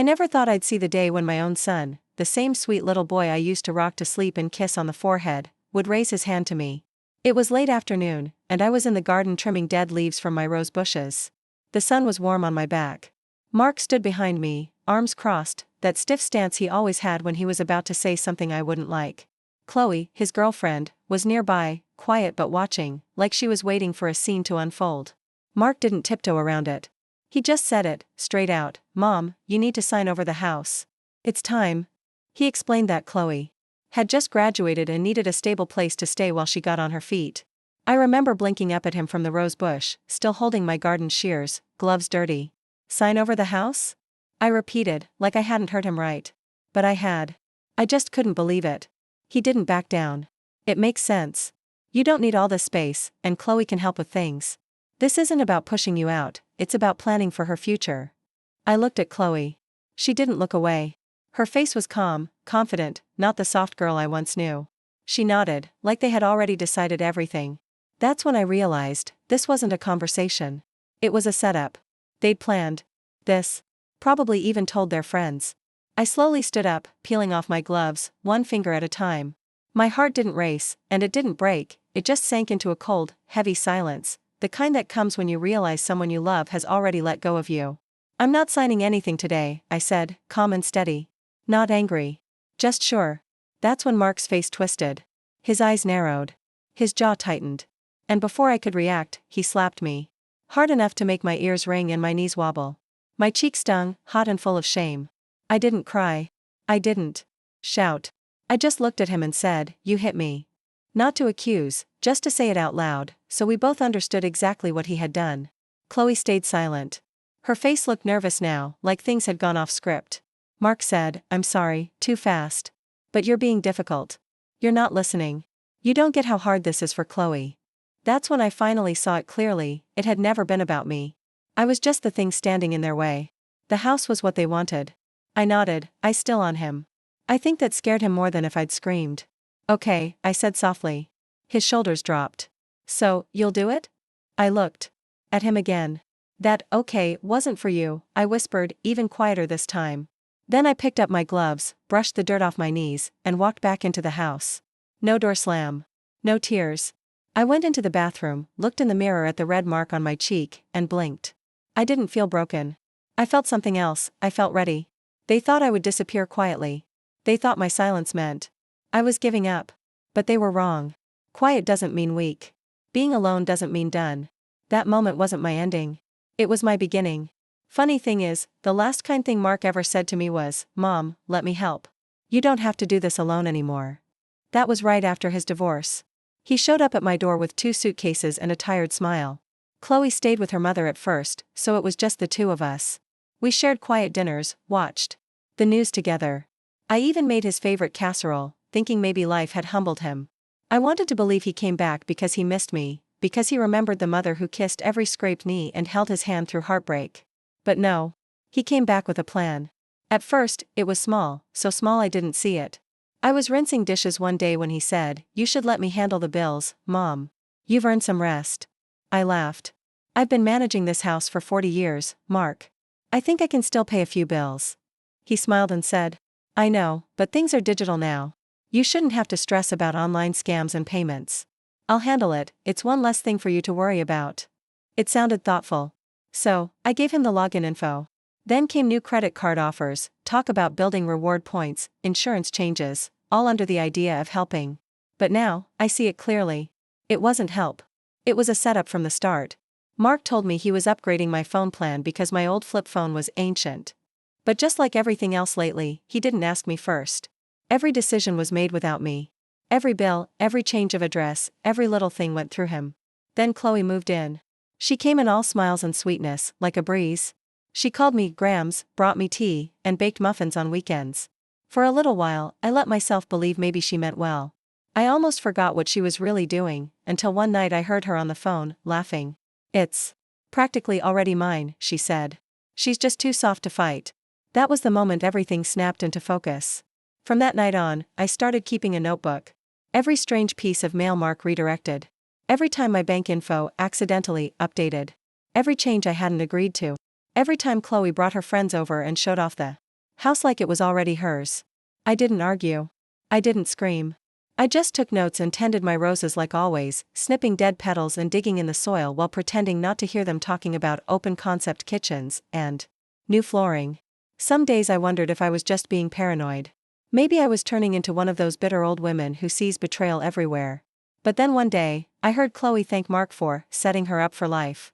never thought I'd see the day when my own son, the same sweet little boy I used to rock to sleep and kiss on the forehead, would raise his hand to me. It was late afternoon, and I was in the garden trimming dead leaves from my rose bushes. The sun was warm on my back. Mark stood behind me, arms crossed, that stiff stance he always had when he was about to say something I wouldn't like. Chloe, his girlfriend, was nearby, quiet but watching, like she was waiting for a scene to unfold. Mark didn't tiptoe around it. He just said it, straight out, "Mom, you need to sign over the house. It's time." He explained that Chloe had just graduated and needed a stable place to stay while she got on her feet. I remember blinking up at him from the rose bush, still holding my garden shears, gloves dirty. "Sign over the house?" I repeated, like I hadn't heard him right. But I had. I just couldn't believe it. He didn't back down. "It makes sense. You don't need all this space, and Chloe can help with things. This isn't about pushing you out, it's about planning for her future." I looked at Chloe. She didn't look away. Her face was calm, confident, not the soft girl I once knew. She nodded, like they had already decided everything. That's when I realized, this wasn't a conversation. It was a setup. They'd planned this. Probably even told their friends. I slowly stood up, peeling off my gloves, one finger at a time. My heart didn't race, and it didn't break, it just sank into a cold, heavy silence, the kind that comes when you realize someone you love has already let go of you. "I'm not signing anything today," I said, calm and steady. Not angry. Just sure. That's when Mark's face twisted. His eyes narrowed. His jaw tightened. And before I could react, he slapped me. Hard enough to make my ears ring and my knees wobble. My cheek stung, hot and full of shame. I didn't cry. I didn't shout. I just looked at him and said, "You hit me." Not to accuse, just to say it out loud, so we both understood exactly what he had done. Chloe stayed silent. Her face looked nervous now, like things had gone off script. Mark said, "I'm sorry, too fast. But you're being difficult. You're not listening. You don't get how hard this is for Chloe." That's when I finally saw it clearly, it had never been about me. I was just the thing standing in their way. The house was what they wanted. I nodded, eyes still on him. I think that scared him more than if I'd screamed. "Okay," I said softly. His shoulders dropped. "So, you'll do it?" I looked at him again. "That okay wasn't for you," I whispered, even quieter this time. Then I picked up my gloves, brushed the dirt off my knees, and walked back into the house. No door slam. No tears. I went into the bathroom, looked in the mirror at the red mark on my cheek, and blinked. I didn't feel broken. I felt something else, I felt ready. They thought I would disappear quietly. They thought my silence meant I was giving up. But they were wrong. Quiet doesn't mean weak. Being alone doesn't mean done. That moment wasn't my ending. It was my beginning. Funny thing is, the last kind thing Mark ever said to me was, "Mom, let me help. You don't have to do this alone anymore." That was right after his divorce. He showed up at my door with 2 suitcases and a tired smile. Chloe stayed with her mother at first, so it was just the 2 of us. We shared quiet dinners, watched the news together. I even made his favorite casserole, thinking maybe life had humbled him. I wanted to believe he came back because he missed me, because he remembered the mother who kissed every scraped knee and held his hand through heartbreak. But no. He came back with a plan. At first, it was small, so small I didn't see it. I was rinsing dishes one day when he said, "You should let me handle the bills, Mom. You've earned some rest." I laughed. "I've been managing this house for 40 years, Mark. I think I can still pay a few bills." He smiled and said, "I know, but things are digital now. You shouldn't have to stress about online scams and payments. I'll handle it, it's one less thing for you to worry about." It sounded thoughtful. So, I gave him the login info. Then came new credit card offers, talk about building reward points, insurance changes, all under the idea of helping. But now, I see it clearly. It wasn't help. It was a setup from the start. Mark told me he was upgrading my phone plan because my old flip phone was ancient. But just like everything else lately, he didn't ask me first. Every decision was made without me. Every bill, every change of address, every little thing went through him. Then Chloe moved in. She came in all smiles and sweetness, like a breeze. She called me Grams, brought me tea, and baked muffins on weekends. For a little while, I let myself believe maybe she meant well. I almost forgot what she was really doing, until one night I heard her on the phone, laughing. "It's practically already mine," she said. "She's just too soft to fight." That was the moment everything snapped into focus. From that night on, I started keeping a notebook. Every strange piece of mail Mark redirected. Every time my bank info accidentally updated. Every change I hadn't agreed to. Every time Chloe brought her friends over and showed off the House like it was already hers. I didn't argue. I didn't scream. I just took notes and tended my roses like always, snipping dead petals and digging in the soil while pretending not to hear them talking about open-concept kitchens and new flooring. Some days I wondered if I was just being paranoid. Maybe I was turning into one of those bitter old women who sees betrayal everywhere. But then one day, I heard Chloe thank Mark for setting her up for life.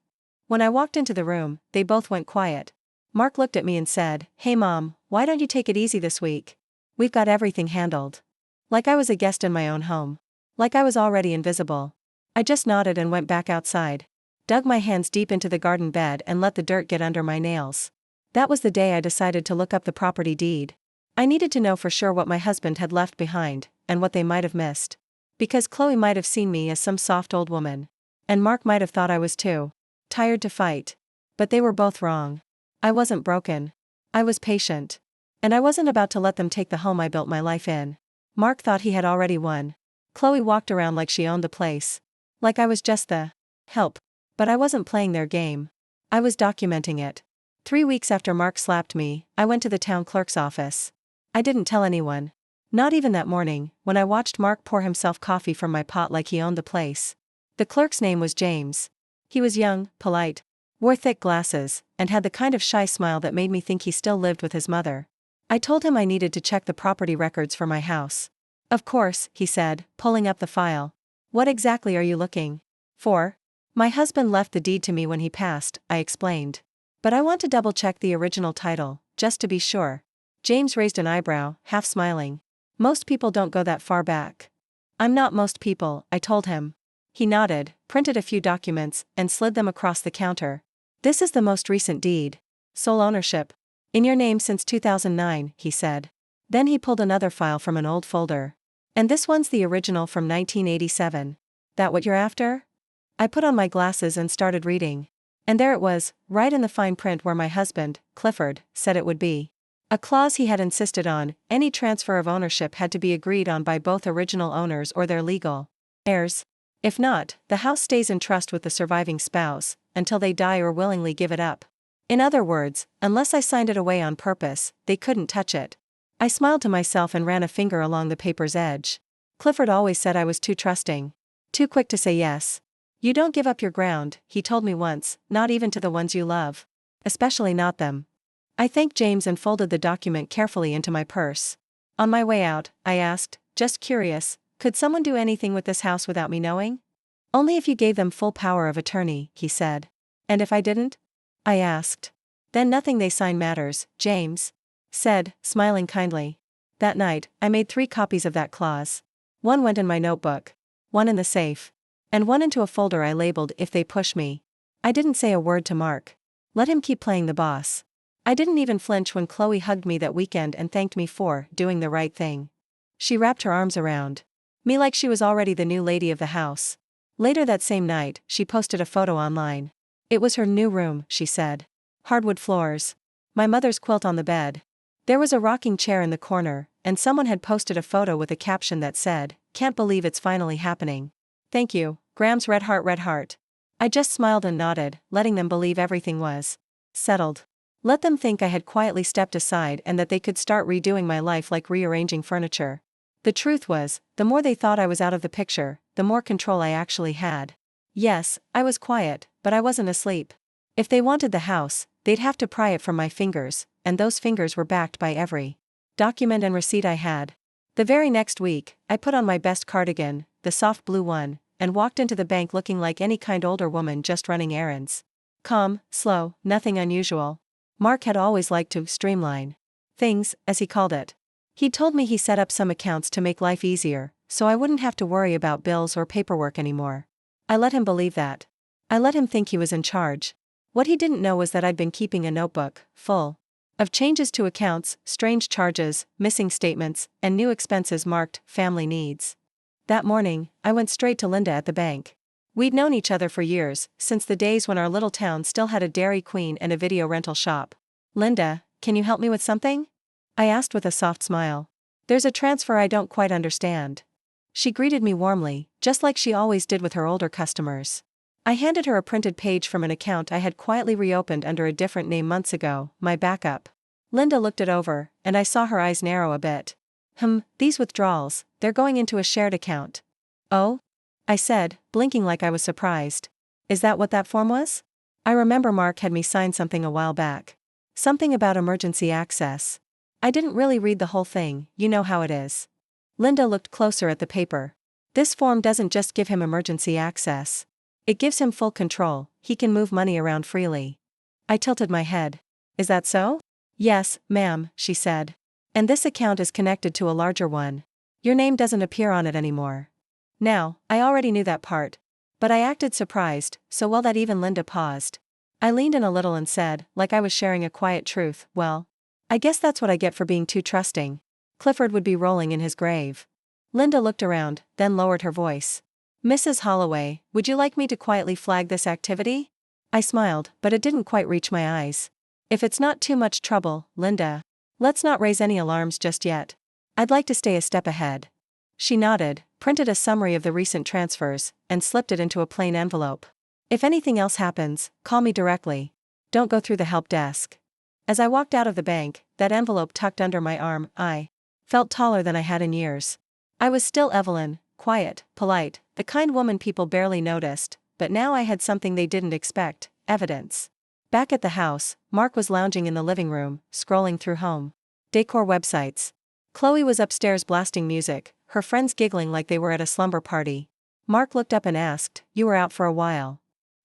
When I walked into the room, they both went quiet. Mark looked at me and said, "Hey Mom, why don't you take it easy this week? We've got everything handled." Like I was a guest in my own home. Like I was already invisible. I just nodded and went back outside. Dug my hands deep into the garden bed and let the dirt get under my nails. That was the day I decided to look up the property deed. I needed to know for sure what my husband had left behind, and what they might have missed. Because Chloe might have seen me as some soft old woman. And Mark might have thought I was too tired to fight. But they were both wrong. I wasn't broken. I was patient. And I wasn't about to let them take the home I built my life in. Mark thought he had already won. Chloe walked around like she owned the place. Like I was just the help. But I wasn't playing their game. I was documenting it. 3 weeks after Mark slapped me, I went to the town clerk's office. I didn't tell anyone. Not even that morning, when I watched Mark pour himself coffee from my pot like he owned the place. The clerk's name was James. He was young, polite, wore thick glasses, and had the kind of shy smile that made me think he still lived with his mother. I told him I needed to check the property records for my house. "Of course," he said, pulling up the file. "What exactly are you looking for?" "My husband left the deed to me when he passed," I explained. "But I want to double-check the original title, just to be sure." James raised an eyebrow, half smiling. "Most people don't go that far back." "I'm not most people," I told him. He nodded, printed a few documents, and slid them across the counter. "This is the most recent deed. Sole ownership. In your name since 2009, he said. Then he pulled another file from an old folder. "And this one's the original from 1987. That what you're after?" I put on my glasses and started reading. And there it was, right in the fine print where my husband, Clifford, said it would be. A clause he had insisted on: any transfer of ownership had to be agreed on by both original owners or their legal heirs. If not, the house stays in trust with the surviving spouse, until they die or willingly give it up. In other words, unless I signed it away on purpose, they couldn't touch it. I smiled to myself and ran a finger along the paper's edge. Clifford always said I was too trusting. Too quick to say yes. "You don't give up your ground," he told me once, "not even to the ones you love. Especially not them." I thanked James and folded the document carefully into my purse. On my way out, I asked, just curious, "Could someone do anything with this house without me knowing?" "Only if you gave them full power of attorney," he said. "And if I didn't?" I asked. "Then nothing they sign matters," James said, smiling kindly. That night, I made 3 copies of that clause. One went in my notebook. One in the safe. And one into a folder I labeled "If They Push Me." I didn't say a word to Mark. Let him keep playing the boss. I didn't even flinch when Chloe hugged me that weekend and thanked me for doing the right thing. She wrapped her arms around me like she was already the new lady of the house. Later that same night, she posted a photo online. It was her new room, she said. Hardwood floors. My mother's quilt on the bed. There was a rocking chair in the corner, and someone had posted a photo with a caption that said, "Can't believe it's finally happening. Thank you, Graham's red heart, red heart." I just smiled and nodded, letting them believe everything was settled. Let them think I had quietly stepped aside and that they could start redoing my life like rearranging furniture. The truth was, the more they thought I was out of the picture, the more control I actually had. Yes, I was quiet, but I wasn't asleep. If they wanted the house, they'd have to pry it from my fingers, and those fingers were backed by every document and receipt I had. The very next week, I put on my best cardigan, the soft blue one, and walked into the bank looking like any kind older woman just running errands. Calm, slow, nothing unusual. Mark had always liked to streamline things, as he called it. He told me he set up some accounts to make life easier, so I wouldn't have to worry about bills or paperwork anymore. I let him believe that. I let him think he was in charge. What he didn't know was that I'd been keeping a notebook, full of changes to accounts, strange charges, missing statements, and new expenses marked family needs. That morning, I went straight to Linda at the bank. We'd known each other for years, since the days when our little town still had a Dairy Queen and a video rental shop. "Linda, can you help me with something?" I asked with a soft smile. "There's a transfer I don't quite understand." She greeted me warmly, just like she always did with her older customers. I handed her a printed page from an account I had quietly reopened under a different name months ago, my backup Linda looked it over, and I saw her eyes narrow a bit. These withdrawals, they're going into a shared account. Oh? I said, blinking like I was surprised. Is that what that form was? I remember Mark had me sign something a while back. Something about emergency access. I didn't really read the whole thing, you know how it is. Linda looked closer at the paper. This form doesn't just give him emergency access. It gives him full control, he can move money around freely. I tilted my head. Is that so? Yes, ma'am, she said. And this account is connected to a larger one. Your name doesn't appear on it anymore. Now, I already knew that part. But I acted surprised, so well that even Linda paused. I leaned in a little and said, like I was sharing a quiet truth, well, I guess that's what I get for being too trusting. Clifford would be rolling in his grave. Linda looked around, then lowered her voice. Mrs. Holloway, would you like me to quietly flag this activity? I smiled, but it didn't quite reach my eyes. If it's not too much trouble, Linda. Let's not raise any alarms just yet. I'd like to stay a step ahead. She nodded, printed a summary of the recent transfers, and slipped it into a plain envelope. If anything else happens, call me directly. Don't go through the help desk. As I walked out of the bank, that envelope tucked under my arm, I felt taller than I had in years. I was still Evelyn, quiet, polite, the kind woman people barely noticed, but now I had something they didn't expect, evidence. Back at the house, Mark was lounging in the living room, scrolling through home decor websites. Chloe was upstairs blasting music, her friends giggling like they were at a slumber party. Mark looked up and asked, "You were out for a while?"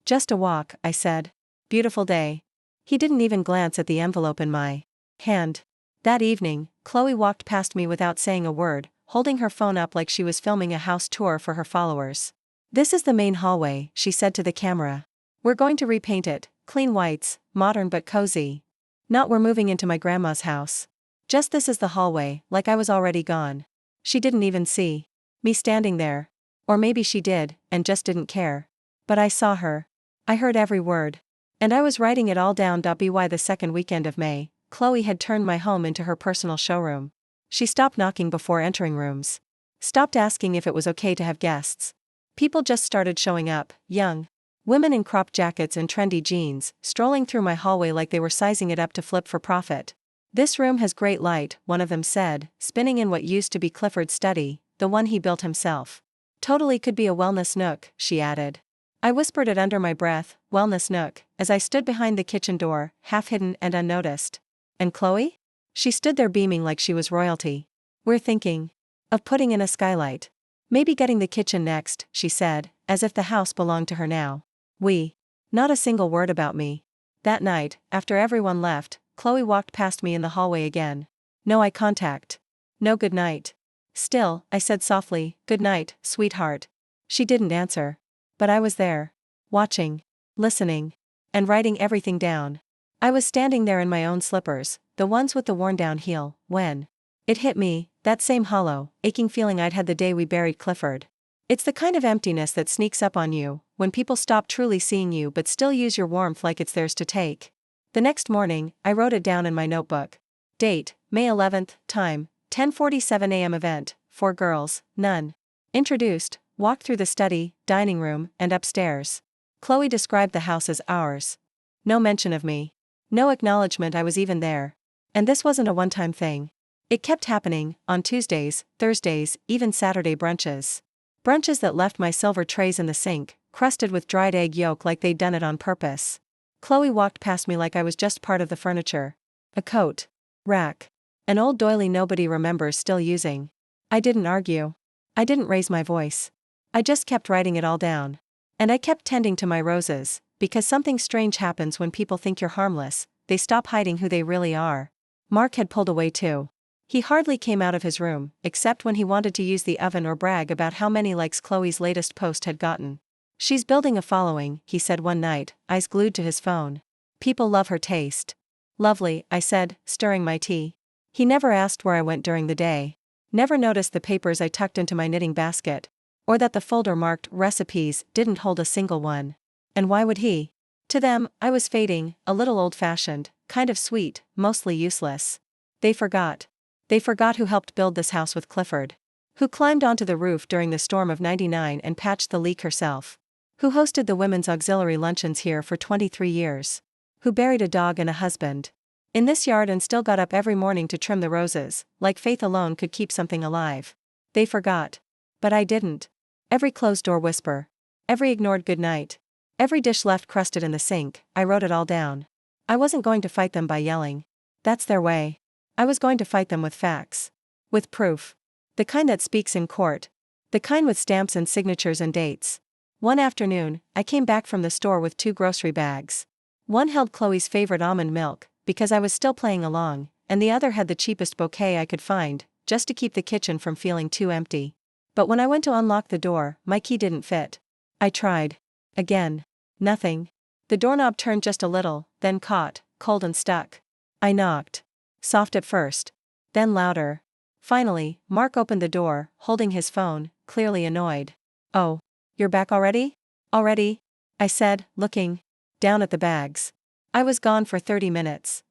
"Just a walk," I said. "Beautiful day." He didn't even glance at the envelope in my hand. That evening, Chloe walked past me without saying a word, holding her phone up like she was filming a house tour for her followers. "This is the main hallway," she said to the camera. "We're going to repaint it, clean whites, modern but cozy. Not we're moving into my grandma's house. Just this is the hallway, like I was already gone." She didn't even see me standing there. Or maybe she did, and just didn't care. But I saw her. I heard every word. And I was writing it all down. By the second weekend of May, Chloe had turned my home into her personal showroom. She stopped knocking before entering rooms. Stopped asking if it was okay to have guests. People just started showing up, young women in cropped jackets and trendy jeans, strolling through my hallway like they were sizing it up to flip for profit. "This room has great light," one of them said, spinning in what used to be Clifford's study, the one he built himself. "Totally could be a wellness nook," she added. I whispered it under my breath, "wellness nook," as I stood behind the kitchen door, half hidden and unnoticed. "And Chloe?" She stood there beaming like she was royalty. "We're thinking of putting in a skylight. Maybe getting the kitchen next," she said, as if the house belonged to her now. "We." Not a single word about me. That night, after everyone left, Chloe walked past me in the hallway again. No eye contact. No good night. "Still," I said softly, "good night, sweetheart." She didn't answer. But I was there. Watching. Listening. And writing everything down. I was standing there in my own slippers, the ones with the worn-down heel, when it hit me, that same hollow, aching feeling I'd had the day we buried Clifford. It's the kind of emptiness that sneaks up on you, when people stop truly seeing you but still use your warmth like it's theirs to take. The next morning, I wrote it down in my notebook. Date, May 11th, time, 10:47 a.m. Event, 4 girls, none. Introduced, walked through the study, dining room, and upstairs. Chloe described the house as ours. No mention of me. No acknowledgement I was even there. And this wasn't a one-time thing. It kept happening, on Tuesdays, Thursdays, even Saturday brunches. Brunches that left my silver trays in the sink, crusted with dried egg yolk like they'd done it on purpose. Chloe walked past me like I was just part of the furniture. A coat rack. An old doily nobody remembers still using. I didn't argue. I didn't raise my voice. I just kept writing it all down. And I kept tending to my roses, because something strange happens when people think you're harmless, they stop hiding who they really are. Mark had pulled away too. He hardly came out of his room, except when he wanted to use the oven or brag about how many likes Chloe's latest post had gotten. "She's building a following," he said one night, eyes glued to his phone. "People love her taste." "Lovely," I said, stirring my tea. He never asked where I went during the day. Never noticed the papers I tucked into my knitting basket. Or that the folder marked recipes didn't hold a single one. And why would he? To them, I was fading, a little old-fashioned, kind of sweet, mostly useless. They forgot. They forgot who helped build this house with Clifford. Who climbed onto the roof during the storm of '99 and patched the leak herself. Who hosted the women's auxiliary luncheons here for 23 years. Who buried a dog and a husband. in this yard and still got up every morning to trim the roses, like faith alone could keep something alive. They forgot. But I didn't. Every closed door whisper. Every ignored goodnight. Every dish left crusted in the sink, I wrote it all down. I wasn't going to fight them by yelling. That's their way. I was going to fight them with facts. With proof. The kind that speaks in court. The kind with stamps and signatures and dates. One afternoon, I came back from the store with 2 grocery bags. One held Chloe's favorite almond milk, because I was still playing along, and the other had the cheapest bouquet I could find, just to keep the kitchen from feeling too empty. But when I went to unlock the door, my key didn't fit. I tried. Again. Nothing. The doorknob turned just a little, then caught, cold and stuck. I knocked. Soft at first. Then louder. Finally, Mark opened the door, holding his phone, clearly annoyed. "Oh. You're back already?" "Already?" I said, looking down at the bags. I was gone for 30 minutes.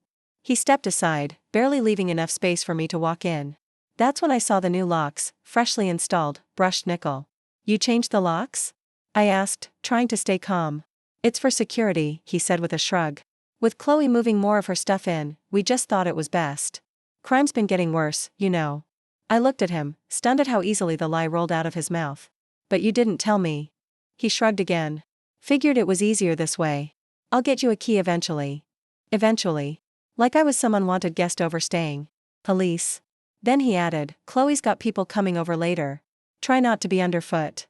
He stepped aside, barely leaving enough space for me to walk in. That's when I saw the new locks, freshly installed, brushed nickel. "You changed the locks?" I asked, trying to stay calm. "It's for security," he said with a shrug. "With Chloe moving more of her stuff in, we just thought it was best. Crime's been getting worse, you know." I looked at him, stunned at how easily the lie rolled out of his mouth. "But you didn't tell me." He shrugged again. "Figured it was easier this way. I'll get you a key eventually." Eventually. Like I was some unwanted guest overstaying. "Police." Then he added, "Chloe's got people coming over later. Try not to be underfoot."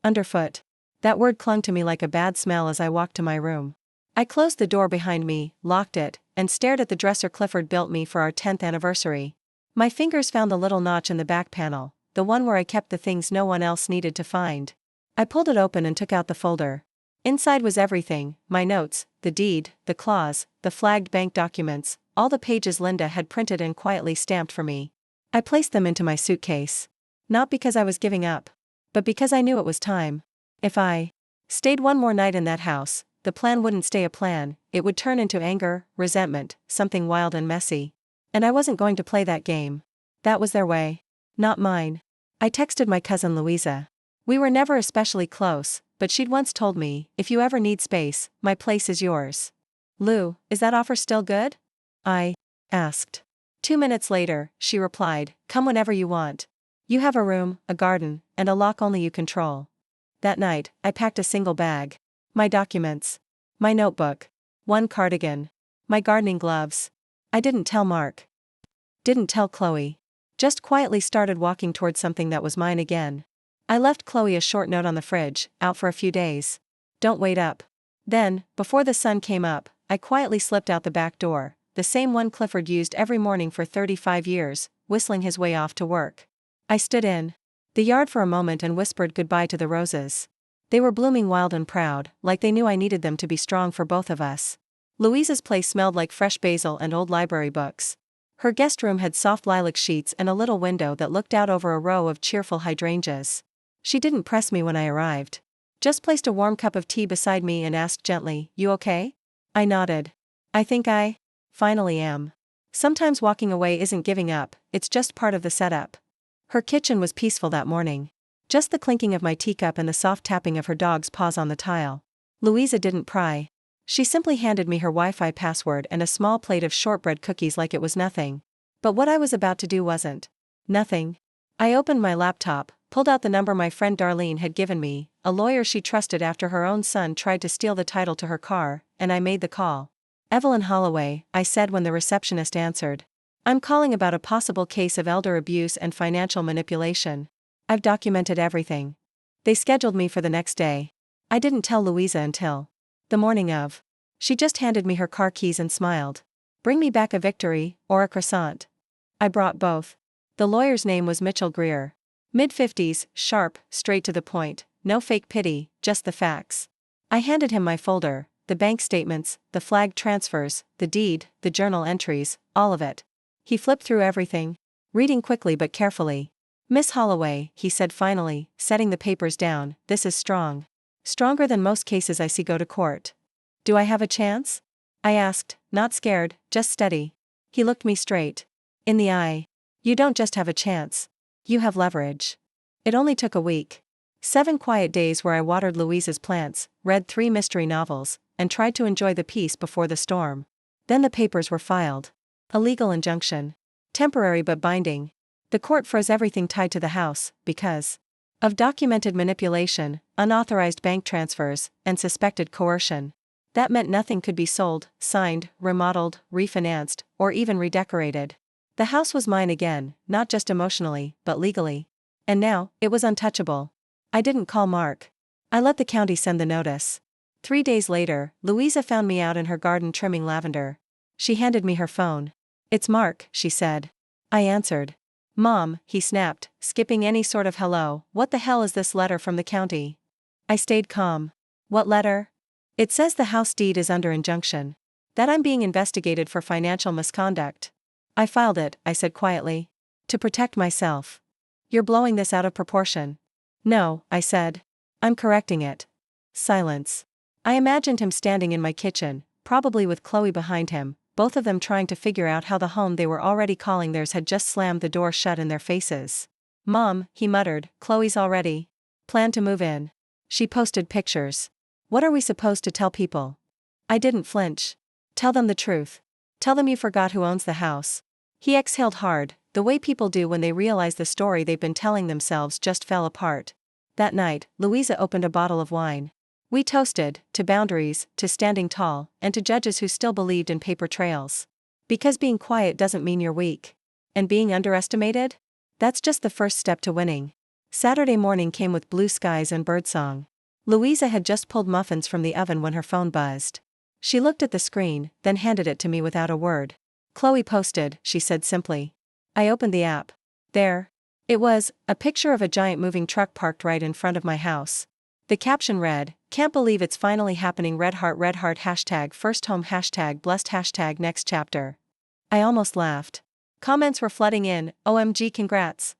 Underfoot. That word clung to me like a bad smell as I walked to my room. I closed the door behind me, locked it, and stared at the dresser Clifford built me for our 10th anniversary. My fingers found the little notch in the back panel, the one where I kept the things no one else needed to find. I pulled it open and took out the folder. Inside was everything: my notes, the deed, the clause, the flagged bank documents, all the pages Linda had printed and quietly stamped for me. I placed them into my suitcase. Not because I was giving up, but because I knew it was time. If I stayed one more night in that house, the plan wouldn't stay a plan, it would turn into anger, resentment, something wild and messy. And I wasn't going to play that game. That was their way. Not mine. I texted my cousin Louisa. We were never especially close, but she'd once told me, "If you ever need space, my place is yours." "Lou, is that offer still good?" I asked. 2 minutes later, she replied, "Come whenever you want. You have a room, a garden, and a lock only you control." That night, I packed a single bag. My documents. My notebook. One cardigan. My gardening gloves. I didn't tell Mark. Didn't tell Chloe. Just quietly started walking toward something that was mine again. I left Chloe a short note on the fridge, out for a few days. "Don't wait up." Then, before the sun came up, I quietly slipped out the back door, the same one Clifford used every morning for 35 years, whistling his way off to work. I stood in the yard for a moment and whispered goodbye to the roses. They were blooming wild and proud, like they knew I needed them to be strong for both of us. Louisa's place smelled like fresh basil and old library books. Her guest room had soft lilac sheets and a little window that looked out over a row of cheerful hydrangeas. She didn't press me when I arrived. Just placed a warm cup of tea beside me and asked gently, "You okay?" I nodded. "I think I finally am." Sometimes walking away isn't giving up, it's just part of the setup. Her kitchen was peaceful that morning. Just the clinking of my teacup and the soft tapping of her dog's paws on the tile. Louisa didn't pry. She simply handed me her Wi-Fi password and a small plate of shortbread cookies like it was nothing. But what I was about to do wasn't nothing. I opened my laptop, pulled out the number my friend Darlene had given me, a lawyer she trusted after her own son tried to steal the title to her car, and I made the call. "Evelyn Holloway," I said when the receptionist answered. "I'm calling about a possible case of elder abuse and financial manipulation. I've documented everything." They scheduled me for the next day. I didn't tell Louisa until the morning of. She just handed me her car keys and smiled. "Bring me back a victory, or a croissant." I brought both. The lawyer's name was Mitchell Greer. Mid-50s, sharp, straight to the point, no fake pity, just the facts. I handed him my folder, the bank statements, the flagged transfers, the deed, the journal entries, all of it. He flipped through everything, reading quickly but carefully. "Miss Holloway," he said finally, setting the papers down, "this is strong. Stronger than most cases I see go to court." "Do I have a chance?" I asked, not scared, just steady. He looked me straight in the eye. "You don't just have a chance. You have leverage." It only took a week. 7 quiet days where I watered Louisa's plants, read 3 mystery novels, and tried to enjoy the peace before the storm. Then the papers were filed. A legal injunction. Temporary but binding. The court froze everything tied to the house, because of documented manipulation, unauthorized bank transfers, and suspected coercion. That meant nothing could be sold, signed, remodeled, refinanced, or even redecorated. The house was mine again, not just emotionally, but legally. And now, it was untouchable. I didn't call Mark. I let the county send the notice. 3 days later, Louisa found me out in her garden trimming lavender. She handed me her phone. "It's Mark," she said. I answered. "Mom," he snapped, skipping any sort of hello, "what the hell is this letter from the county?" I stayed calm. "What letter?" "It says the house deed is under injunction. That I'm being investigated for financial misconduct." "I filed it," I said quietly. "To protect myself." "You're blowing this out of proportion." "No," I said. "I'm correcting it." Silence. I imagined him standing in my kitchen, probably with Chloe behind him, both of them trying to figure out how the home they were already calling theirs had just slammed the door shut in their faces. "Mom," he muttered, "Chloe's already planned to move in. She posted pictures. What are we supposed to tell people?" I didn't flinch. "Tell them the truth. Tell them you forgot who owns the house." He exhaled hard, the way people do when they realize the story they've been telling themselves just fell apart. That night, Louisa opened a bottle of wine. We toasted, to boundaries, to standing tall, and to judges who still believed in paper trails. Because being quiet doesn't mean you're weak. And being underestimated? That's just the first step to winning. Saturday morning came with blue skies and birdsong. Louisa had just pulled muffins from the oven when her phone buzzed. She looked at the screen, then handed it to me without a word. "Chloe posted," she said simply. I opened the app. There. It was, a picture of a giant moving truck parked right in front of my house. The caption read, "Can't believe it's finally happening, red heart, hashtag first home, hashtag blessed, hashtag next chapter." I almost laughed. Comments were flooding in, "OMG, congrats.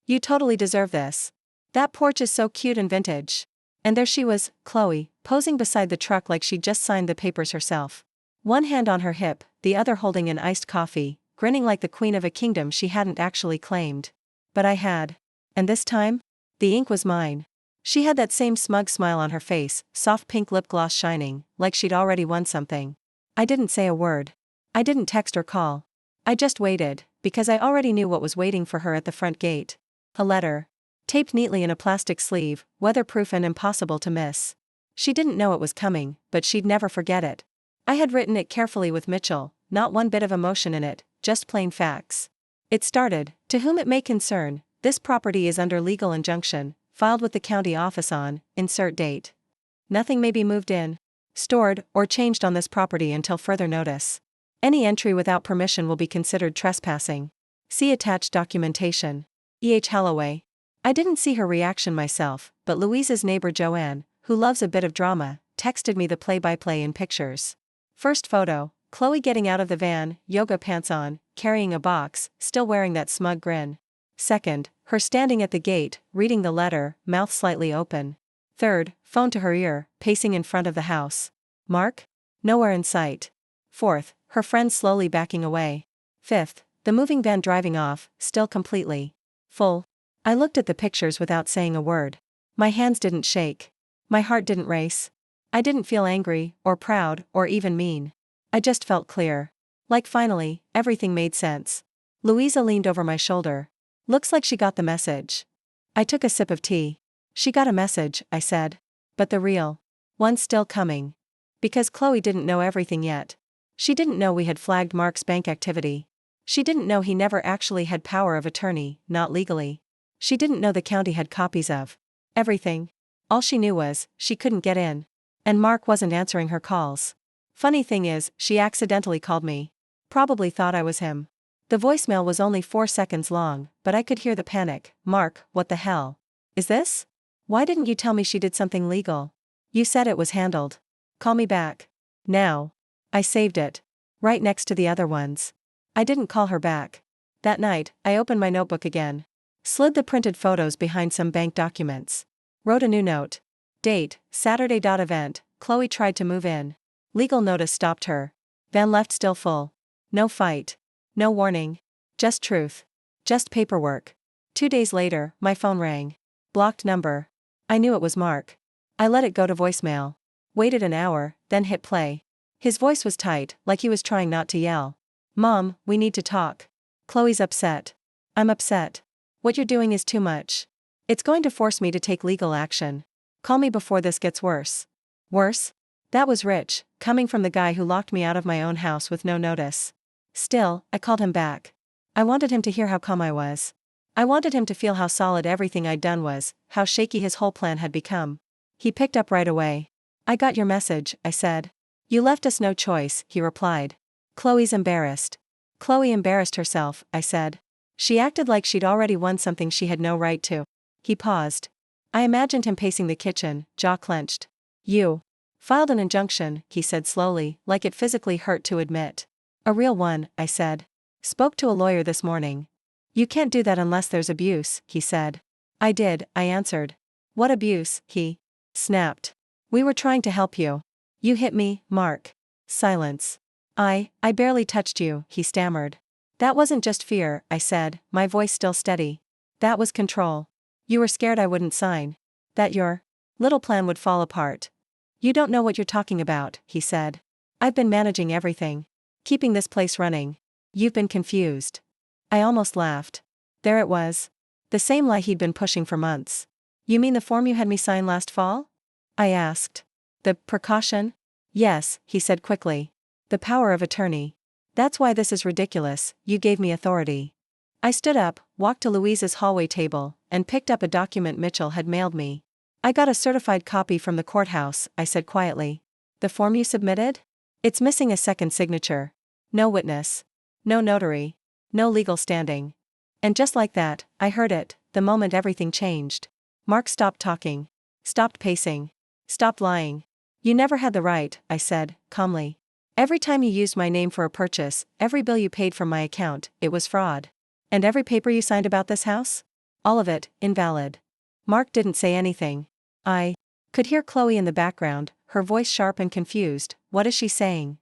You totally deserve this. That porch is so cute and vintage." And there she was, Chloe, posing beside the truck like she'd just signed the papers herself. One hand on her hip, the other holding an iced coffee, grinning like the queen of a kingdom she hadn't actually claimed. But I had. And this time? The ink was mine. She had that same smug smile on her face, soft pink lip gloss shining, like she'd already won something. I didn't say a word. I didn't text or call. I just waited, because I already knew what was waiting for her at the front gate. A letter. Taped neatly in a plastic sleeve, weatherproof and impossible to miss. She didn't know it was coming, but she'd never forget it. I had written it carefully with Mitchell, not one bit of emotion in it, just plain facts. It started, "To whom it may concern, this property is under legal injunction, filed with the county office on, insert date. Nothing may be moved in, stored, or changed on this property until further notice. Any entry without permission will be considered trespassing. See attached documentation. E.H. Holloway." I didn't see her reaction myself, but Louisa's neighbor Joanne, who loves a bit of drama, texted me the play-by-play in pictures. First photo, Chloe getting out of the van, yoga pants on, carrying a box, still wearing that smug grin. Second, her standing at the gate, reading the letter, mouth slightly open. Third, phone to her ear, pacing in front of the house. Mark? Nowhere in sight. Fourth, her friend slowly backing away. Fifth, the moving van driving off, still completely full. I looked at the pictures without saying a word. My hands didn't shake. My heart didn't race. I didn't feel angry, or proud, or even mean. I just felt clear. Like finally, everything made sense. Louisa leaned over my shoulder. "Looks like she got the message." I took a sip of tea. "She got a message," I said. "But the real one's still coming." Because Chloe didn't know everything yet. She didn't know we had flagged Mark's bank activity. She didn't know he never actually had power of attorney, not legally. She didn't know the county had copies of everything. All she knew was, she couldn't get in. And Mark wasn't answering her calls. Funny thing is, she accidentally called me. Probably thought I was him. The voicemail was only 4 seconds long, but I could hear the panic. "Mark, what the hell is this? Why didn't you tell me she did something legal? You said it was handled. Call me back. Now." I saved it. Right next to the other ones. I didn't call her back. That night, I opened my notebook again. Slid the printed photos behind some bank documents. Wrote a new note. Date, Saturday. Event, Chloe tried to move in. Legal notice stopped her. Van left still full. No fight. No warning. Just truth. Just paperwork. 2 days later, my phone rang. Blocked number. I knew it was Mark. I let it go to voicemail. Waited an hour, then hit play. His voice was tight, like he was trying not to yell. Mom, we need to talk. Chloe's upset. I'm upset. What you're doing is too much. It's going to force me to take legal action. Call me before this gets worse. Worse? That was rich, coming from the guy who locked me out of my own house with no notice. Still, I called him back. I wanted him to hear how calm I was. I wanted him to feel how solid everything I'd done was, how shaky his whole plan had become. He picked up right away. I got your message, I said. You left us no choice, he replied. Chloe's embarrassed. Chloe embarrassed herself, I said. She acted like she'd already won something she had no right to. He paused. I imagined him pacing the kitchen, jaw clenched. You filed an injunction, he said slowly, like it physically hurt to admit. A real one, I said. Spoke to a lawyer this morning. You can't do that unless there's abuse, he said. I did, I answered. What abuse, he snapped. We were trying to help you. You hit me, Mark. Silence. I barely touched you, he stammered. That wasn't just fear, I said, my voice still steady. That was control. You were scared I wouldn't sign. That your little plan would fall apart. You don't know what you're talking about, he said. I've been managing everything. Keeping this place running. You've been confused. I almost laughed. There it was. The same lie he'd been pushing for months. You mean the form you had me sign last fall? I asked. The precaution? Yes, he said quickly. The power of attorney. That's why this is ridiculous, you gave me authority. I stood up, walked to Louise's hallway table, and picked up a document Mitchell had mailed me. I got a certified copy from the courthouse, I said quietly. The form you submitted? It's missing a second signature. No witness. No notary. No legal standing. And just like that, I heard it, the moment everything changed. Mark stopped talking. Stopped pacing. Stopped lying. You never had the right, I said, calmly. Every time you used my name for a purchase, every bill you paid from my account, it was fraud. And every paper you signed about this house? All of it, invalid. Mark didn't say anything. I could hear Chloe in the background, her voice sharp and confused. What is she saying?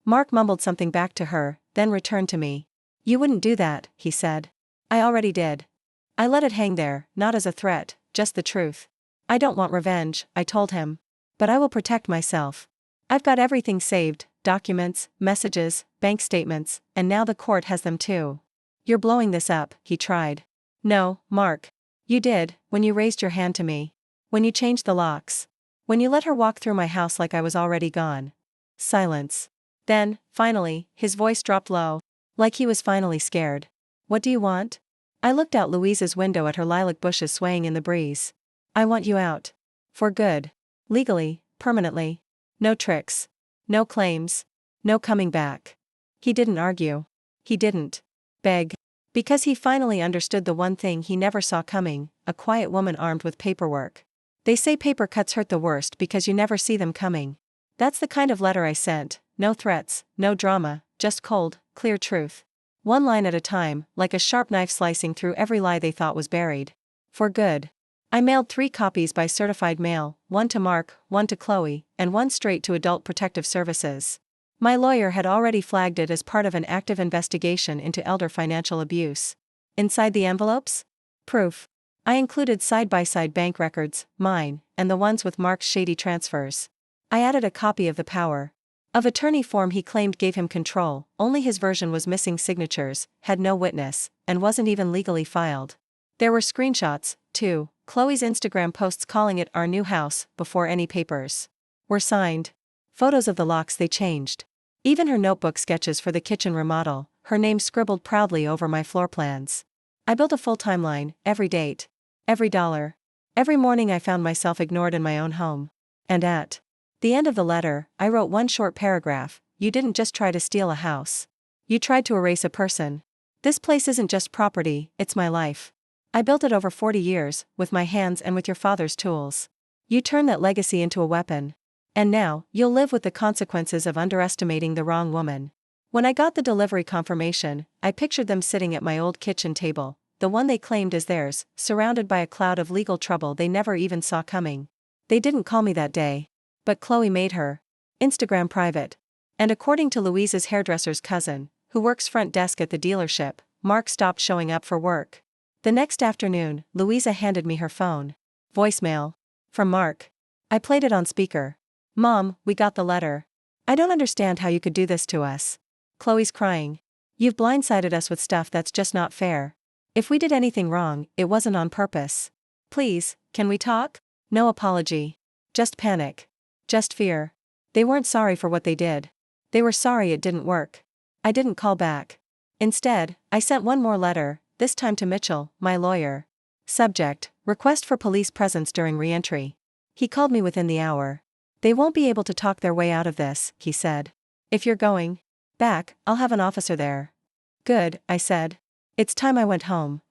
Mark mumbled something back to her, then returned to me. You wouldn't do that, he said. I already did. I let it hang there, not as a threat, just the truth. I don't want revenge, I told him. But I will protect myself. I've got everything saved, documents, messages, bank statements, and now the court has them too. You're blowing this up, he tried. No, Mark. You did, when you raised your hand to me. When you changed the locks. When you let her walk through my house like I was already gone. Silence. Then, finally, his voice dropped low. Like he was finally scared. What do you want? I looked out Louise's window at her lilac bushes swaying in the breeze. I want you out. For good. Legally, permanently. No tricks. No claims. No coming back. He didn't argue. He didn't beg. Because he finally understood the one thing he never saw coming, a quiet woman armed with paperwork. They say paper cuts hurt the worst because you never see them coming. That's the kind of letter I sent, no threats, no drama, just cold, clear truth. One line at a time, like a sharp knife slicing through every lie they thought was buried. For good. I mailed 3 copies by certified mail, one to Mark, one to Chloe, and one straight to Adult Protective Services. My lawyer had already flagged it as part of an active investigation into elder financial abuse. Inside the envelopes? Proof. I included side-by-side bank records, mine, and the ones with Mark's shady transfers. I added a copy of the power of attorney form he claimed gave him control, only his version was missing signatures, had no witness, and wasn't even legally filed. There were screenshots, too, Chloe's Instagram posts calling it our new house, before any papers were signed. Photos of the locks they changed. Even her notebook sketches for the kitchen remodel, her name scribbled proudly over my floor plans. I built a full timeline, every date. Every dollar. Every morning I found myself ignored in my own home. And at the end of the letter, I wrote one short paragraph. You didn't just try to steal a house. You tried to erase a person. This place isn't just property, it's my life. I built it over 40 years, with my hands and with your father's tools. You turned that legacy into a weapon. And now, you'll live with the consequences of underestimating the wrong woman. When I got the delivery confirmation, I pictured them sitting at my old kitchen table, the one they claimed as theirs, surrounded by a cloud of legal trouble they never even saw coming. They didn't call me that day. But Chloe made her Instagram private. And according to Louise's hairdresser's cousin, who works front desk at the dealership, Mark stopped showing up for work. The next afternoon, Louisa handed me her phone. Voicemail. From Mark. I played it on speaker. Mom, we got the letter. I don't understand how you could do this to us. Chloe's crying. You've blindsided us with stuff that's just not fair. If we did anything wrong, it wasn't on purpose. Please, can we talk? No apology. Just panic. Just fear. They weren't sorry for what they did. They were sorry it didn't work. I didn't call back. Instead, I sent one more letter, this time to Mitchell, my lawyer. Subject: request for police presence during re-entry. He called me within the hour. They won't be able to talk their way out of this, he said. If you're going back, I'll have an officer there. Good, I said. It's time I went home.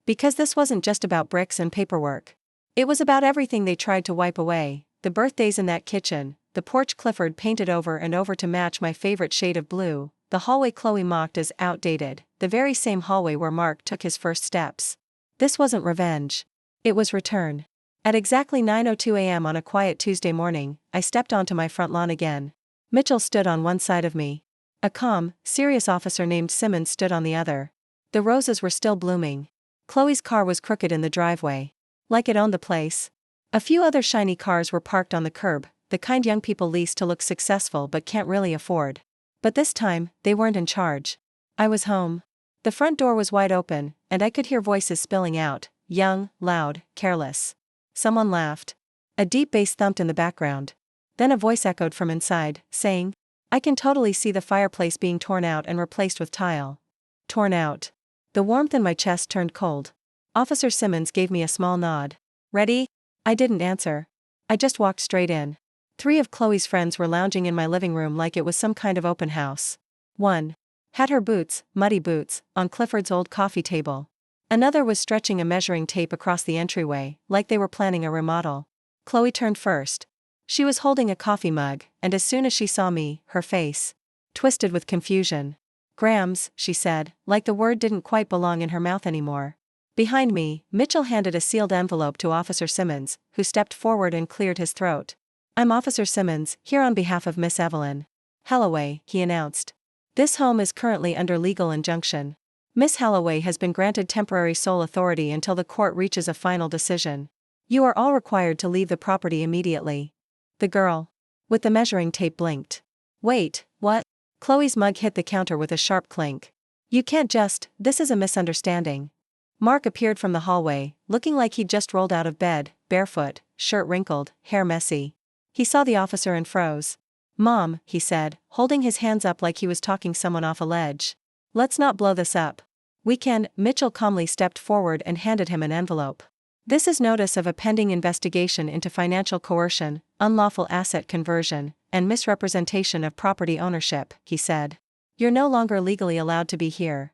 Because this wasn't just about bricks and paperwork. It was about everything they tried to wipe away, the birthdays in that kitchen, the porch Clifford painted over and over to match my favorite shade of blue, the hallway Chloe mocked as outdated, the very same hallway where Mark took his first steps. This wasn't revenge. It was return. At exactly 9:02 a.m. on a quiet Tuesday morning, I stepped onto my front lawn again. Mitchell stood on one side of me. A calm, serious officer named Simmons stood on the other. The roses were still blooming. Chloe's car was crooked in the driveway. Like it owned the place. A few other shiny cars were parked on the curb, the kind young people lease to look successful but can't really afford. But this time, they weren't in charge. I was home. The front door was wide open, and I could hear voices spilling out, young, loud, careless. Someone laughed. A deep bass thumped in the background. Then a voice echoed from inside, saying, I can totally see the fireplace being torn out and replaced with tile. Torn out. The warmth in my chest turned cold. Officer Simmons gave me a small nod. Ready? I didn't answer. I just walked straight in. 3 of Chloe's friends were lounging in my living room like it was some kind of open house. One had her boots, muddy boots, on Clifford's old coffee table. Another was stretching a measuring tape across the entryway, like they were planning a remodel. Chloe turned first. She was holding a coffee mug, and as soon as she saw me, her face twisted with confusion. Grams, she said, like the word didn't quite belong in her mouth anymore. Behind me, Mitchell handed a sealed envelope to Officer Simmons, who stepped forward and cleared his throat. I'm Officer Simmons, here on behalf of Miss Evelyn Halloway, he announced. This home is currently under legal injunction. Miss Halloway has been granted temporary sole authority until the court reaches a final decision. You are all required to leave the property immediately. The girl with the measuring tape blinked. Wait, what? Chloe's mug hit the counter with a sharp clink. You can't just, this is a misunderstanding. Mark appeared from the hallway, looking like he'd just rolled out of bed, barefoot, shirt wrinkled, hair messy. He saw the officer and froze. Mom, he said, holding his hands up like he was talking someone off a ledge. Let's not blow this up. We can. Mitchell calmly stepped forward and handed him an envelope. This is notice of a pending investigation into financial coercion, unlawful asset conversion, and misrepresentation of property ownership, he said. You're no longer legally allowed to be here.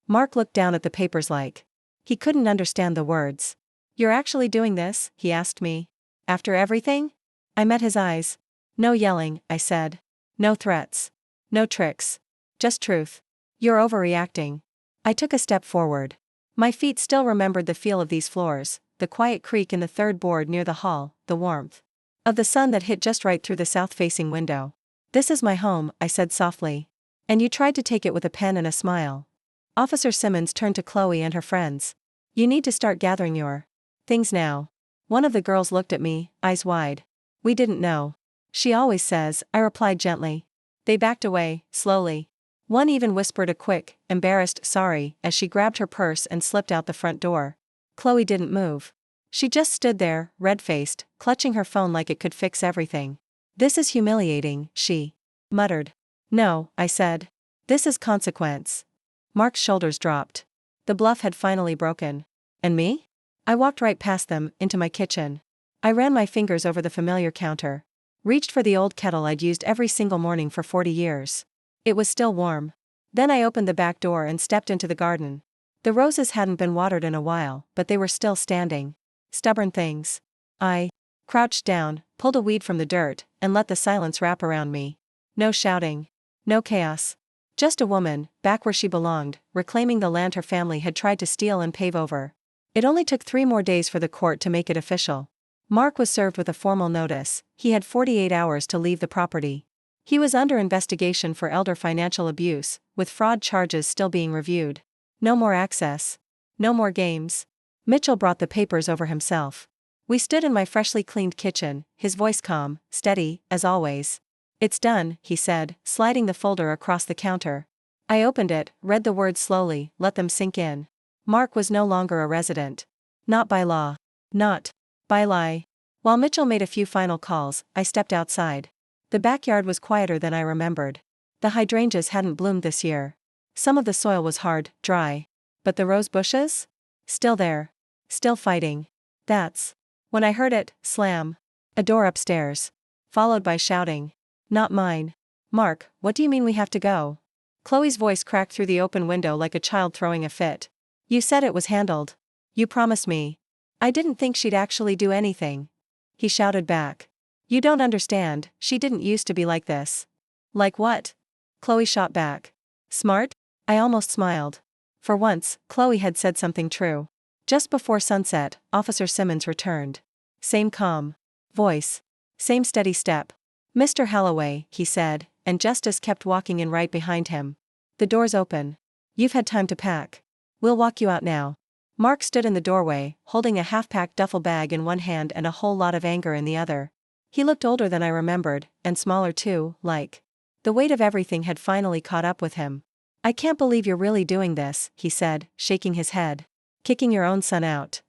Mark looked down at the papers like he couldn't understand the words. You're actually doing this? He asked me. After everything? I met his eyes. No yelling, I said. No threats. No tricks. Just truth. You're overreacting. I took a step forward. My feet still remembered the feel of these floors, the quiet creak in the third board near the hall, the warmth of the sun that hit just right through the south-facing window. This is my home, I said softly. And you tried to take it with a pen and a smile. Officer Simmons turned to Chloe and her friends. You need to start gathering your things now. One of the girls looked at me, eyes wide. We didn't know. She always says, I replied gently. They backed away, slowly. One even whispered a quick, embarrassed sorry as she grabbed her purse and slipped out the front door. Chloe didn't move. She just stood there, red-faced, clutching her phone like it could fix everything. This is humiliating, she muttered. No, I said. This is consequence. Mark's shoulders dropped. The bluff had finally broken. And me? I walked right past them, into my kitchen. I ran my fingers over the familiar counter. Reached for the old kettle I'd used every single morning for 40 years. It was still warm. Then I opened the back door and stepped into the garden. The roses hadn't been watered in a while, but they were still standing. Stubborn things. I crouched down, pulled a weed from the dirt, and let the silence wrap around me. No shouting. No chaos. Just a woman, back where she belonged, reclaiming the land her family had tried to steal and pave over. It only took 3 more days for the court to make it official. Mark was served with a formal notice. He had 48 hours to leave the property. He was under investigation for elder financial abuse, with fraud charges still being reviewed. No more access. No more games. Mitchell brought the papers over himself. We stood in my freshly cleaned kitchen, his voice calm, steady, as always. It's done, he said, sliding the folder across the counter. I opened it, read the words slowly, let them sink in. Mark was no longer a resident. Not by law. Not by lie. While Mitchell made a few final calls, I stepped outside. The backyard was quieter than I remembered. The hydrangeas hadn't bloomed this year. Some of the soil was hard, dry. But the rose bushes? Still there. Still fighting. That's when I heard it slam. A door upstairs. Followed by shouting. Not mine. Mark, what do you mean we have to go? Chloe's voice cracked through the open window like a child throwing a fit. You said it was handled. You promised me. I didn't think she'd actually do anything. He shouted back. You don't understand, she didn't used to be like this. Like what? Chloe shot back. Smart? I almost smiled. For once, Chloe had said something true. Just before sunset, Officer Simmons returned. Same calm voice. Same steady step. Mr. Holloway, he said, and Justice kept walking in right behind him. The door's open. You've had time to pack. We'll walk you out now. Mark stood in the doorway, holding a half-packed duffel bag in one hand and a whole lot of anger in the other. He looked older than I remembered, and smaller too, like. The weight of everything had finally caught up with him. I can't believe you're really doing this, he said, shaking his head. Kicking your own son out.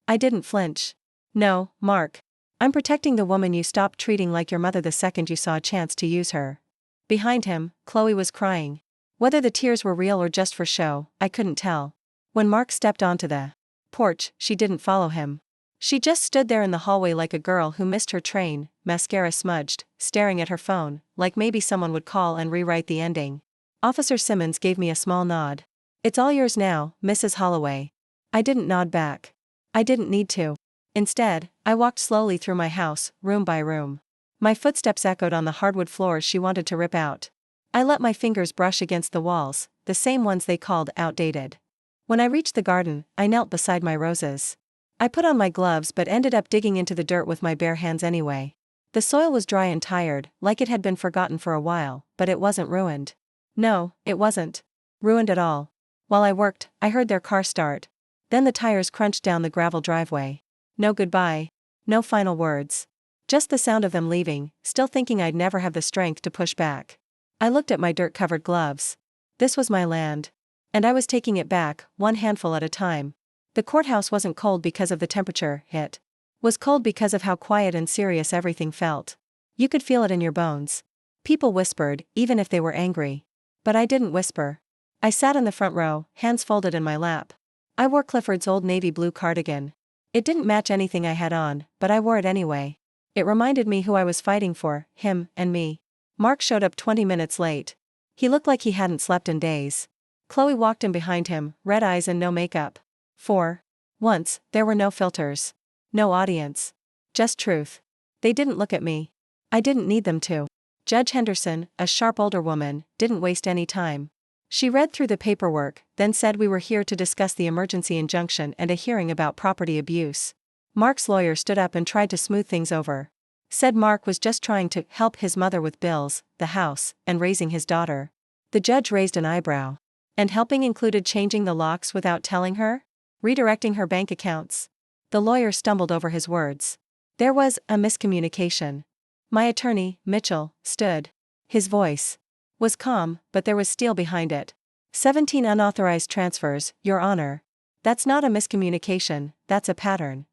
I didn't flinch. No, Mark. I'm protecting the woman you stopped treating like your mother the second you saw a chance to use her. Behind him, Chloe was crying. Whether the tears were real or just for show, I couldn't tell. When Mark stepped onto the porch, she didn't follow him. She just stood there in the hallway like a girl who missed her train, mascara smudged, staring at her phone, like maybe someone would call and rewrite the ending. Officer Simmons gave me a small nod. It's all yours now, Mrs. Holloway. I didn't nod back. I didn't need to. Instead, I walked slowly through my house, room by room. My footsteps echoed on the hardwood floors she wanted to rip out. I let my fingers brush against the walls, the same ones they called outdated. When I reached the garden, I knelt beside my roses. I put on my gloves but ended up digging into the dirt with my bare hands anyway. The soil was dry and tired, like it had been forgotten for a while, but it wasn't ruined. No, it wasn't ruined at all. While I worked, I heard their car start. Then the tires crunched down the gravel driveway. No goodbye. No final words. Just the sound of them leaving, still thinking I'd never have the strength to push back. I looked at my dirt-covered gloves. This was my land. And I was taking it back, one handful at a time. The courthouse wasn't cold because of the temperature, it was cold because of how quiet and serious everything felt. You could feel it in your bones. People whispered, even if they were angry. But I didn't whisper. I sat in the front row, hands folded in my lap. I wore Clifford's old navy blue cardigan. It didn't match anything I had on, but I wore it anyway. It reminded me who I was fighting for, him and me. Mark showed up 20 minutes late. He looked like he hadn't slept in days. Chloe walked in behind him, red eyes and no makeup. For once, there were no filters. No audience. Just truth. They didn't look at me. I didn't need them to. Judge Henderson, a sharp older woman, didn't waste any time. She read through the paperwork, then said we were here to discuss the emergency injunction and a hearing about property abuse. Mark's lawyer stood up and tried to smooth things over. Said Mark was just trying to help his mother with bills, the house, and raising his daughter. The judge raised an eyebrow. And helping included changing the locks without telling her? Redirecting her bank accounts? The lawyer stumbled over his words. There was a miscommunication. My attorney, Mitchell, stood. His voice was calm, but there was steel behind it. 17 unauthorized transfers, Your Honor. That's not a miscommunication, that's a pattern.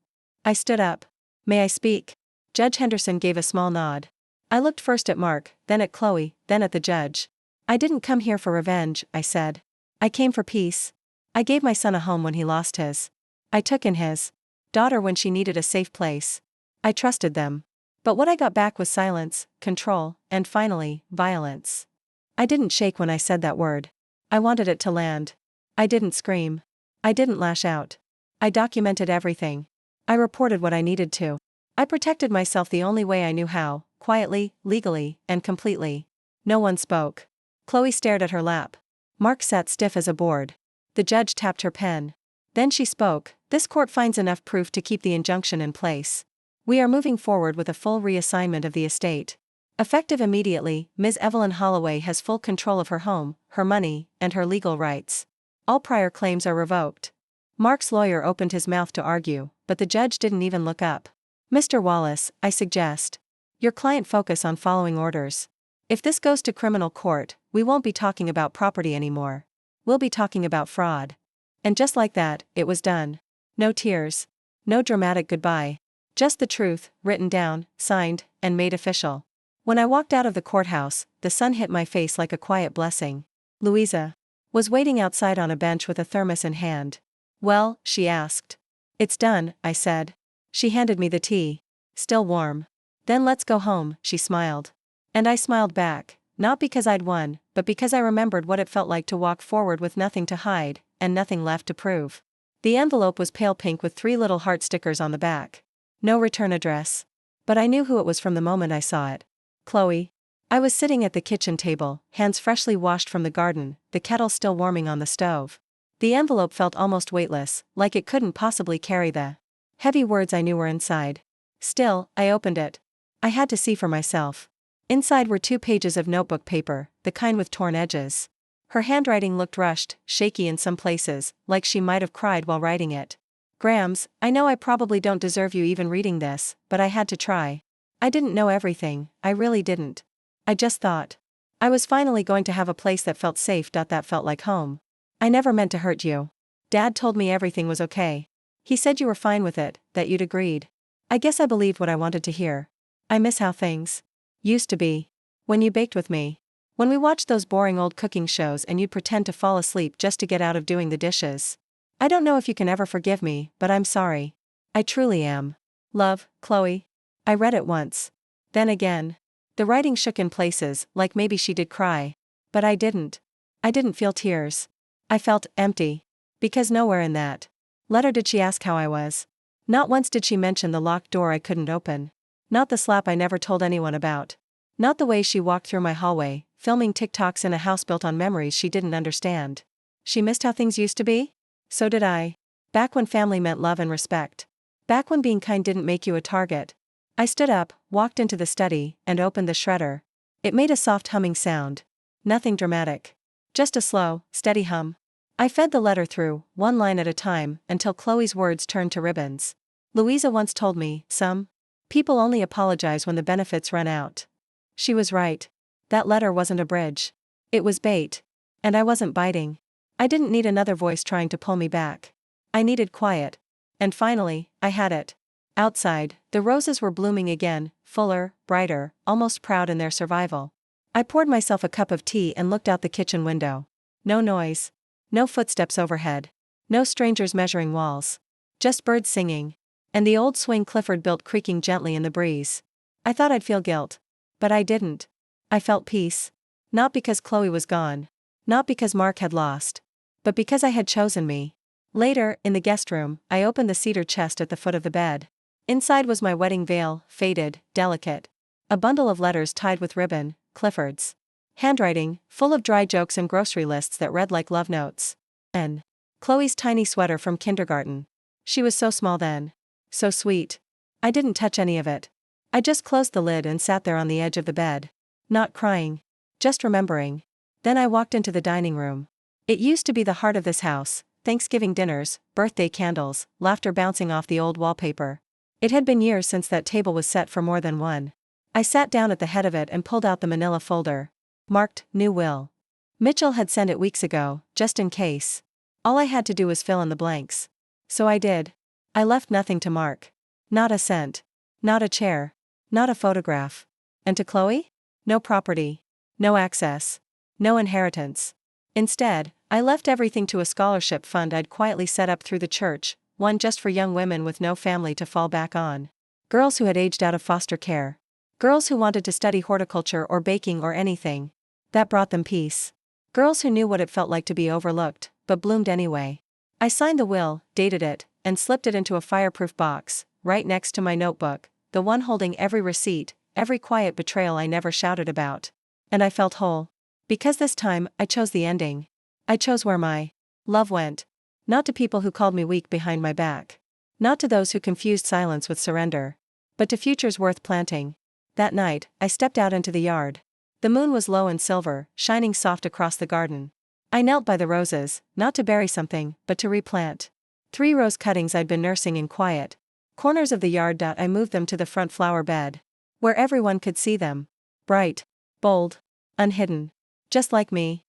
I stood up. May I speak? Judge Henderson gave a small nod. I looked first at Mark, then at Chloe, then at the judge. I didn't come here for revenge, I said. I came for peace. I gave my son a home when he lost his. I took in his daughter when she needed a safe place. I trusted them. But what I got back was silence, control, and finally, violence. I didn't shake when I said that word. I wanted it to land. I didn't scream. I didn't lash out. I documented everything. I reported what I needed to. I protected myself the only way I knew how, quietly, legally, and completely. No one spoke. Chloe stared at her lap. Mark sat stiff as a board. The judge tapped her pen. Then she spoke. This court finds enough proof to keep the injunction in place. We are moving forward with a full reassignment of the estate. Effective immediately, Ms. Evelyn Holloway has full control of her home, her money, and her legal rights. All prior claims are revoked. Mark's lawyer opened his mouth to argue, but the judge didn't even look up. Mr. Wallace, I suggest. Your client focus on following orders. If this goes to criminal court, we won't be talking about property anymore. We'll be talking about fraud. And just like that, it was done. No tears. No dramatic goodbye. Just the truth, written down, signed, and made official. When I walked out of the courthouse, the sun hit my face like a quiet blessing. Louisa was waiting outside on a bench with a thermos in hand. "Well?" she asked. "It's done," I said. She handed me the tea. Still warm. "Then let's go home," she smiled. And I smiled back, not because I'd won, but because I remembered what it felt like to walk forward with nothing to hide, and nothing left to prove. The envelope was pale pink with 3 little heart stickers on the back. No return address. But I knew who it was from the moment I saw it. Chloe. I was sitting at the kitchen table, hands freshly washed from the garden, the kettle still warming on the stove. The envelope felt almost weightless, like it couldn't possibly carry the heavy words I knew were inside. Still, I opened it. I had to see for myself. Inside were 2 pages of notebook paper, the kind with torn edges. Her handwriting looked rushed, shaky in some places, like she might have cried while writing it. "Grams, I know I probably don't deserve you even reading this, but I had to try. I didn't know everything, I really didn't. I just thought I was finally going to have a place that felt safe. That felt like home. I never meant to hurt you. Dad told me everything was okay. He said you were fine with it, that you'd agreed. I guess I believed what I wanted to hear. I miss how things used to be. When you baked with me. When we watched those boring old cooking shows and you'd pretend to fall asleep just to get out of doing the dishes. I don't know if you can ever forgive me, but I'm sorry. I truly am. Love, Chloe." I read it once. Then again. The writing shook in places, like maybe she did cry. But I didn't. I didn't feel tears. I felt empty. Because nowhere in that letter did she ask how I was. Not once did she mention the locked door I couldn't open. Not the slap I never told anyone about. Not the way she walked through my hallway, filming TikToks in a house built on memories she didn't understand. She missed how things used to be? So did I. Back when family meant love and respect. Back when being kind didn't make you a target. I stood up, walked into the study, and opened the shredder. It made a soft humming sound. Nothing dramatic. Just a slow, steady hum. I fed the letter through, one line at a time, until Chloe's words turned to ribbons. Louisa once told me, some people only apologize when the benefits run out. She was right. That letter wasn't a bridge. It was bait. And I wasn't biting. I didn't need another voice trying to pull me back. I needed quiet. And finally, I had it. Outside, the roses were blooming again, fuller, brighter, almost proud in their survival. I poured myself a cup of tea and looked out the kitchen window. No noise. No footsteps overhead. No strangers measuring walls. Just birds singing. And the old swing Clifford built creaking gently in the breeze. I thought I'd feel guilt. But I didn't. I felt peace. Not because Chloe was gone. Not because Mark had lost. But because I had chosen me. Later, in the guest room, I opened the cedar chest at the foot of the bed. Inside was my wedding veil, faded, delicate. A bundle of letters tied with ribbon, Clifford's. Handwriting, full of dry jokes and grocery lists that read like love notes. And Chloe's tiny sweater from kindergarten. She was so small then. So sweet. I didn't touch any of it. I just closed the lid and sat there on the edge of the bed. Not crying. Just remembering. Then I walked into the dining room. It used to be the heart of this house. Thanksgiving dinners, birthday candles, laughter bouncing off the old wallpaper. It had been years since that table was set for more than one. I sat down at the head of it and pulled out the manila folder. Marked, New Will. Mitchell had sent it weeks ago, just in case. All I had to do was fill in the blanks. So I did. I left nothing to Mark. Not a cent. Not a chair. Not a photograph. And to Chloe? No property. No access. No inheritance. Instead, I left everything to a scholarship fund I'd quietly set up through the church, one just for young women with no family to fall back on. Girls who had aged out of foster care. Girls who wanted to study horticulture or baking or anything that brought them peace. Girls who knew what it felt like to be overlooked, but bloomed anyway. I signed the will, dated it, and slipped it into a fireproof box, right next to my notebook, the one holding every receipt, every quiet betrayal I never shouted about. And I felt whole. Because this time, I chose the ending. I chose where my love went. Not to people who called me weak behind my back. Not to those who confused silence with surrender. But to futures worth planting. That night, I stepped out into the yard. The moon was low and silver, shining soft across the garden. I knelt by the roses, not to bury something, but to replant. 3 rose cuttings I'd been nursing in quiet corners of the yard. I moved them to the front flower bed. Where everyone could see them. Bright. Bold. Unhidden. Just like me.